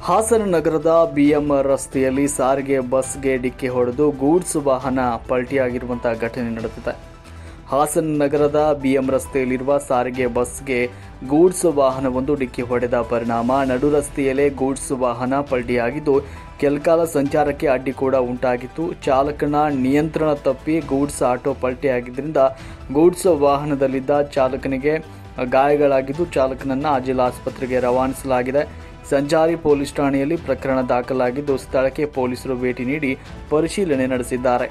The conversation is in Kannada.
ಹಾಸನ ನಗರದ ಬಿಎಂ ರಸ್ತೆಯಲ್ಲಿ ಸಾರಿಗೆ ಬಸ್ಗೆ ಡಿಕ್ಕಿ ಹೊಡೆದು ಗೂಡ್ಸ್ ವಾಹನ ಪಲ್ಟಿಯಾಗಿರುವಂತಹ ಘಟನೆ ನಡೆದಿದೆ. ಹಾಸನ ನಗರದ ಬಿಎಂ ರಸ್ತೆಯಲ್ಲಿರುವ ಸಾರಿಗೆ ಬಸ್ಗೆ ಗೂಡ್ಸ್ ವಾಹನವೊಂದು ಡಿಕ್ಕಿ ಹೊಡೆದ ಪರಿಣಾಮ ನಡು ರಸ್ತೆಯಲ್ಲೇ ಗೂಡ್ಸ್ ವಾಹನ ಪಲ್ಟಿಯಾಗಿದ್ದು ಕೆಲಕಾಲ ಸಂಚಾರಕ್ಕೆ ಅಡ್ಡಿ ಕೂಡ ಉಂಟಾಗಿತ್ತು. ಚಾಲಕನ ನಿಯಂತ್ರಣ ತಪ್ಪಿ ಗೂಡ್ಸ್ ಆಟೋ ಪಲ್ಟಿಯಾಗಿದ್ದರಿಂದ ಗೂಡ್ಸ್ ವಾಹನದಲ್ಲಿದ್ದ ಚಾಲಕನಿಗೆ ಗಾಯಗಳಾಗಿದ್ದು ಚಾಲಕನನ್ನು ಜಿಲ್ಲಾ ಆಸ್ಪತ್ರೆಗೆ ರವಾನಿಸಲಾಗಿದೆ. ಸಂಚಾರಿ ಪೊಲೀಸ್ ಠಾಣೆಯಲ್ಲಿ ಪ್ರಕರಣ ದಾಖಲಾಗಿದ್ದು ಸ್ಥಳಕ್ಕೆ ಪೊಲೀಸರು ಭೇಟಿ ನೀಡಿ ಪರಿಶೀಲನೆ ನಡೆಸಿದ್ದಾರೆ.